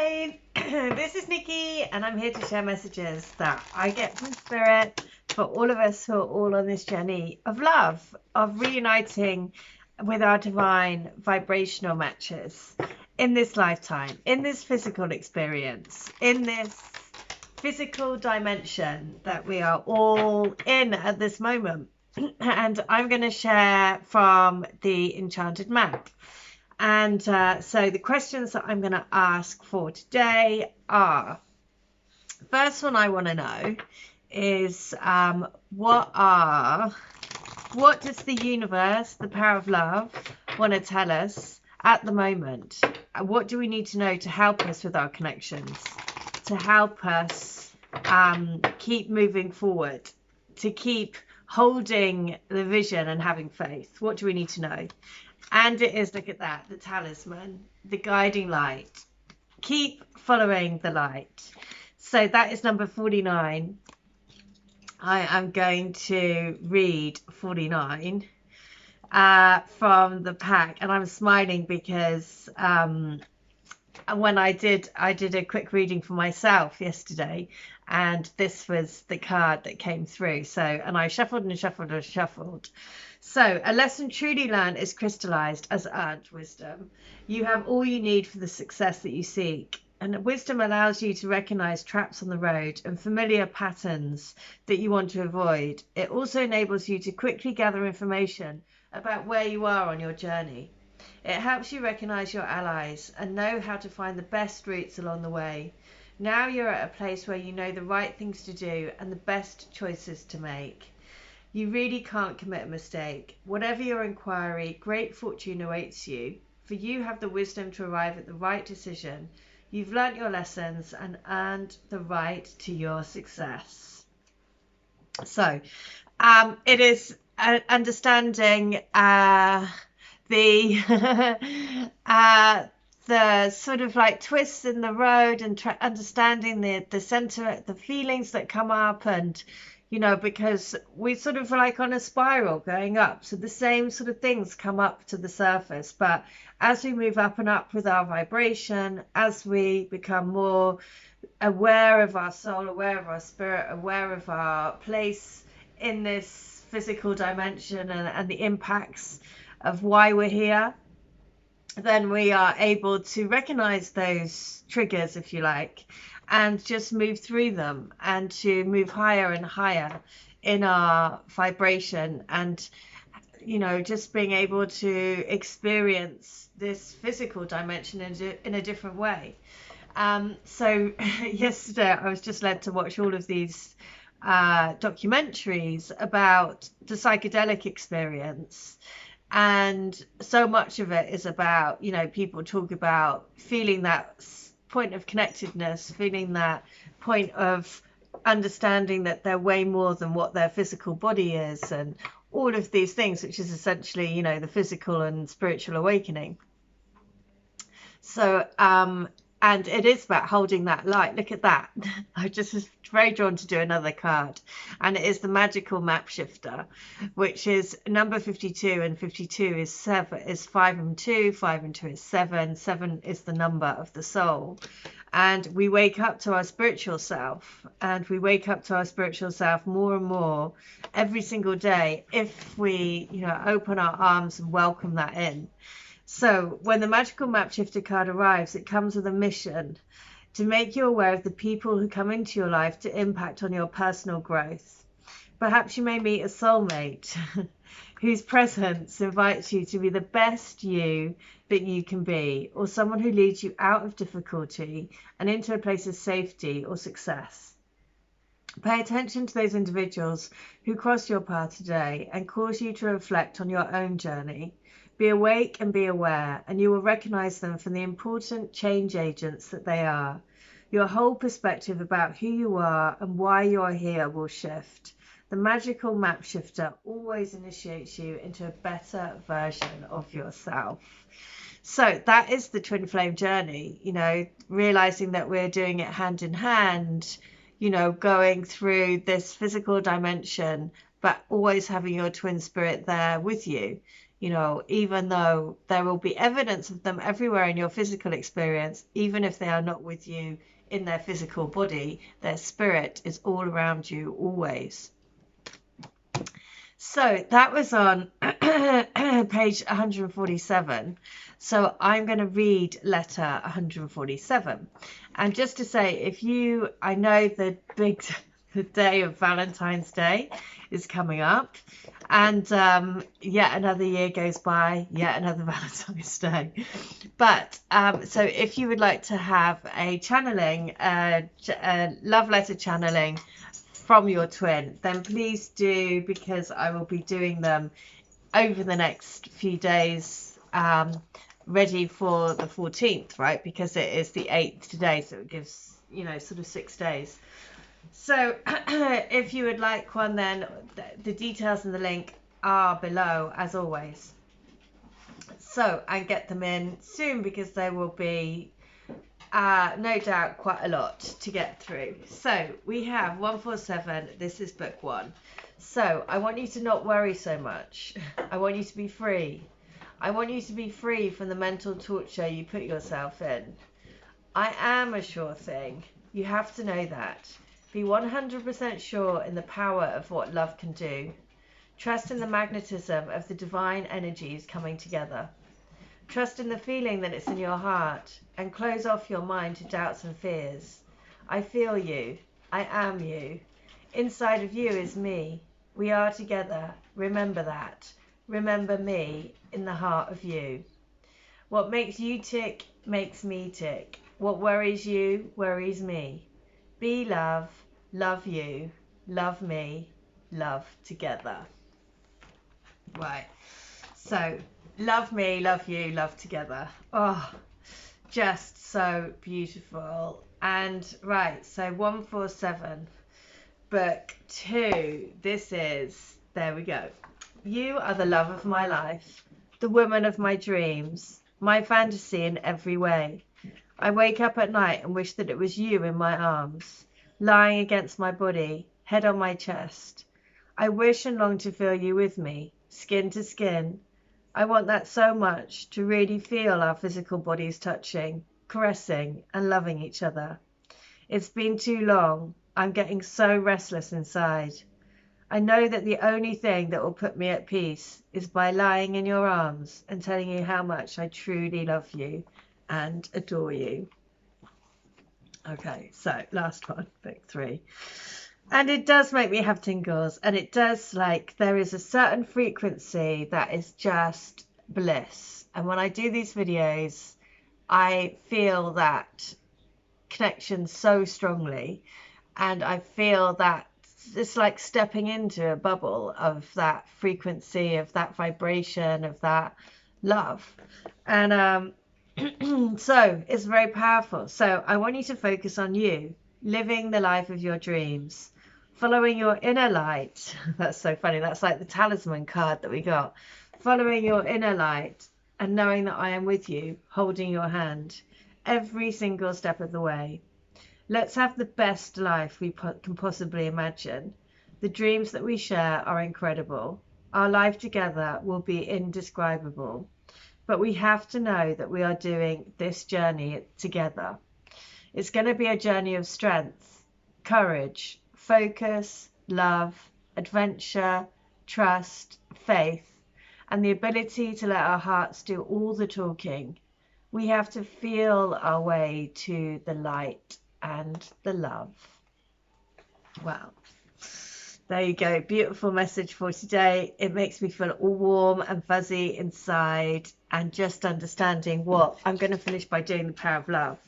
Hi, this is Nikki, and I'm here to share messages that I get from Spirit for all of us who are all on this journey of love, of reuniting with our divine vibrational matches in this lifetime, in this physical experience, in this physical dimension that we are all in at this moment. And I'm going to share from the Enchanted Map. And so the questions that I'm going to ask for today are, first one I want to know is what does the universe, the power of love, want to tell us at the moment? What do we need to know to help us with our connections, to help us keep moving forward, to keep holding the vision and having faith? What do we need to know? And it is, look at that, the talisman, the guiding light. Keep following the light. So that is number 49. I am going to read 49 from the pack. And I'm smiling because when I did a quick reading for myself yesterday, and this was the card that came through. So, and I shuffled and shuffled and shuffled. So, a lesson truly learned is crystallized as earned wisdom. You have all you need for the success that you seek. And wisdom allows you to recognize traps on the road and familiar patterns that you want to avoid. It also enables you to quickly gather information about where you are on your journey. It helps you recognize your allies and know how to find the best routes along the way. Now you're at a place where you know the right things to do and the best choices to make. You really can't commit a mistake. Whatever your inquiry, great fortune awaits you, for you have the wisdom to arrive at the right decision. You've learnt your lessons and earned the right to your success. So, it is understanding the sort of like twists in the road and understanding the center, the feelings that come up, and you know, because we sort of like on a spiral going up, so the same sort of things come up to the surface. But as we move up and up with our vibration, as we become more aware of our soul, aware of our spirit, aware of our place in this physical dimension and the impacts of why we're here, then we are able to recognize those triggers, if you like, and just move through them and to move higher and higher in our vibration, and you know, just being able to experience this physical dimension in a different way. So yesterday I was just led to watch all of these documentaries about the psychedelic experience. And so much of it is about, you know, people talk about feeling that point of connectedness, feeling that point of understanding that they're way more than what their physical body is, and all of these things, which is essentially, you know, the physical and spiritual awakening. So, and it is about holding that light. Look at that. I just was very drawn to do another card. And it is the magical map shifter, which is number 52. And 52 is 5 and 2. 5 and 2 is 7. 7 is the number of the soul. And we wake up to our spiritual self. And we wake up to our spiritual self more and more every single day if we, you know, open our arms and welcome that in. So when the magical map shifter card arrives, it comes with a mission to make you aware of the people who come into your life to impact on your personal growth. Perhaps you may meet a soulmate whose presence invites you to be the best you that you can be, or someone who leads you out of difficulty and into a place of safety or success. Pay attention to those individuals who cross your path today and cause you to reflect on your own journey. Be awake and be aware, and you will recognize them for the important change agents that they are. Your whole perspective about who you are and why you are here will shift. The magical map shifter always initiates you into a better version of yourself. So that is the twin flame journey, you know, realizing that we're doing it hand in hand, you know, going through this physical dimension, but always having your twin spirit there with you. You know, even though there will be evidence of them everywhere in your physical experience, even if they are not with you in their physical body, their spirit is all around you always. So that was on page 147. So I'm going to read letter 147. And just to say, if you, I know the day of Valentine's Day is coming up, and yet another year goes by, yet another Valentine's Day. But so if you would like to have a channeling, love letter channeling from your twin, then please do, because I will be doing them over the next few days, ready for the 14th, right? Because it is the 8th today, so it gives, you know, sort of 6 days. So if you would like one, then the details and the link are below, as always. So, and get them in soon, because there will be no doubt quite a lot to get through. So we have 147. This is book 1. So I want you to not worry so much. I want you to be free. I want you to be free from the mental torture you put yourself in. I am a sure thing. You have to know that. Be 100% sure in the power of what love can do. Trust in the magnetism of the divine energies coming together. Trust in the feeling that it's in your heart, and close off your mind to doubts and fears. I feel you. I am you. Inside of you is me. We are together. Remember that. Remember me in the heart of you. What makes you tick makes me tick. What worries you worries me. Be love. Love you. Love me. Love together. Right. So, love me, love you, love together. Oh, just so beautiful. And right, so 147, book 2. This is, there we go. You are the love of my life, the woman of my dreams, my fantasy in every way. I wake up at night and wish that it was you in my arms, lying against my body, head on my chest. I wish and long to feel you with me, skin to skin. I want that so much, to really feel our physical bodies touching, caressing, and loving each other. It's been too long. I'm getting so restless inside. I know that the only thing that will put me at peace is by lying in your arms and telling you how much I truly love you and adore you. Okay, so last one, book 3. And it does make me have tingles, and it does, like, there is a certain frequency that is just bliss. And when I do these videos, I feel that connection so strongly, and I feel that it's like stepping into a bubble of that frequency, of that vibration, of that love. And so it's very powerful. So I want you to focus on you, living the life of your dreams, following your inner light. That's so funny. That's like the talisman card that we got. Following your inner light and knowing that I am with you, holding your hand every single step of the way. Let's have the best life we can possibly imagine. The dreams that we share are incredible. Our life together will be indescribable. But we have to know that we are doing this journey together. It's going to be a journey of strength, courage, focus, love, adventure, trust, faith, and the ability to let our hearts do all the talking. We have to feel our way to the light and the love. Wow. There you go. Beautiful message for today. It makes me feel all warm and fuzzy inside, and just understanding what I'm going to finish by doing the power of love,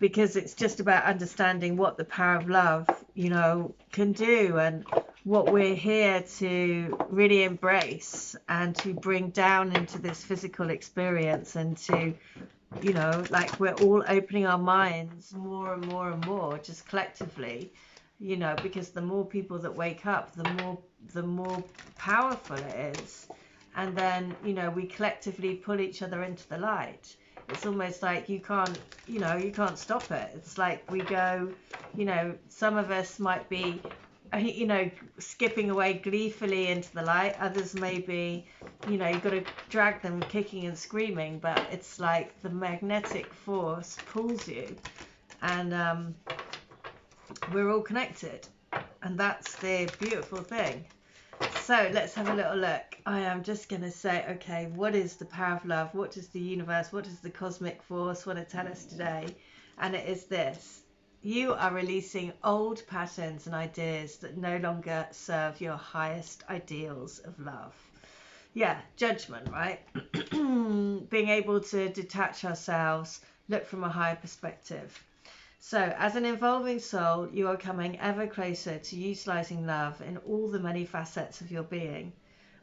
because it's just about understanding what the power of love, you know, can do, and what we're here to really embrace and to bring down into this physical experience, and to, you know, like, we're all opening our minds more and more and more, just collectively, you know, because the more people that wake up, the more powerful it is. And then, you know, we collectively pull each other into the light. It's almost like you can't stop it. It's like we go, you know, some of us might be, you know, skipping away gleefully into the light. Others may be, you know, you've got to drag them kicking and screaming, but it's like the magnetic force pulls you, and we're all connected, and that's the beautiful thing. So let's have a little look. I am just going to say, okay, what is the power of love? What does the universe, what does the cosmic force want to tell us today? And it is this: you are releasing old patterns and ideas that no longer serve your highest ideals of love. Yeah, judgment, right? Being able to detach ourselves, look from a higher perspective. So, as an evolving soul, you are coming ever closer to utilizing love in all the many facets of your being.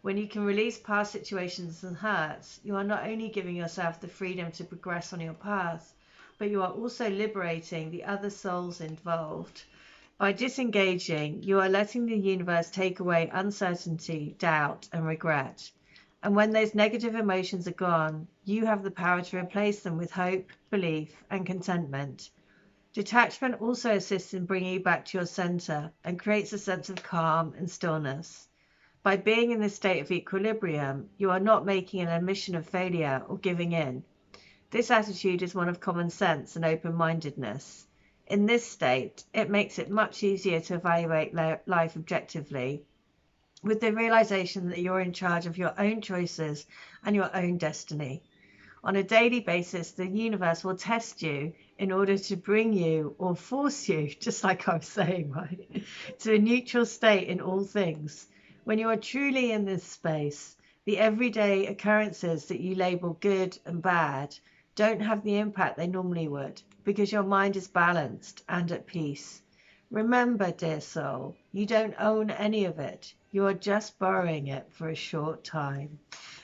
When you can release past situations and hurts, you are not only giving yourself the freedom to progress on your path, but you are also liberating the other souls involved. By disengaging, you are letting the universe take away uncertainty, doubt, and regret. And when those negative emotions are gone, you have the power to replace them with hope, belief, and contentment. Detachment also assists in bringing you back to your center and creates a sense of calm and stillness. By being in this state of equilibrium, you are not making an admission of failure or giving in. This attitude is one of common sense and open-mindedness. In this state, it makes it much easier to evaluate life objectively, with the realization that you're in charge of your own choices and your own destiny. On a daily basis, the universe will test you in order to bring you or force you, just like I was saying, right, to a neutral state in all things. When you are truly in this space, the everyday occurrences that you label good and bad don't have the impact they normally would, because your mind is balanced and at peace. Remember, dear soul, you don't own any of it. You are just borrowing it for a short time.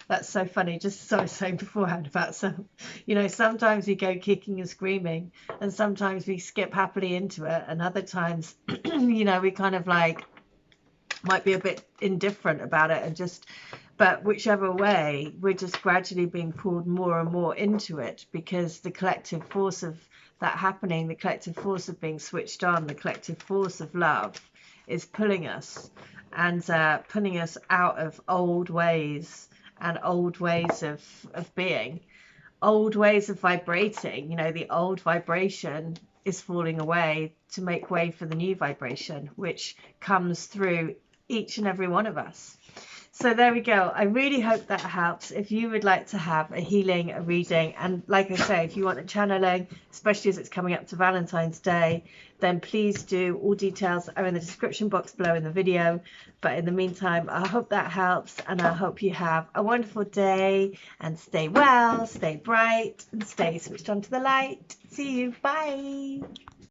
That's so funny, just as I was saying beforehand about some, you know, sometimes we go kicking and screaming, and sometimes we skip happily into it, and other times, you know, we kind of like might be a bit indifferent about it and just, but whichever way, we're just gradually being pulled more and more into it, because the collective force of that happening, the collective force of being switched on, the collective force of love is pulling us and pulling us out of old ways and old ways of being, old ways of vibrating. You know, the old vibration is falling away to make way for the new vibration, which comes through each and every one of us. So there we go. I really hope that helps. If you would like to have a healing, a reading, and like I say, if you want a channeling, especially as it's coming up to Valentine's Day, then please do. All details are in the description box below in the video. But in the meantime, I hope that helps, and I hope you have a wonderful day, and stay well, stay bright, and stay switched on to the light. See you. Bye.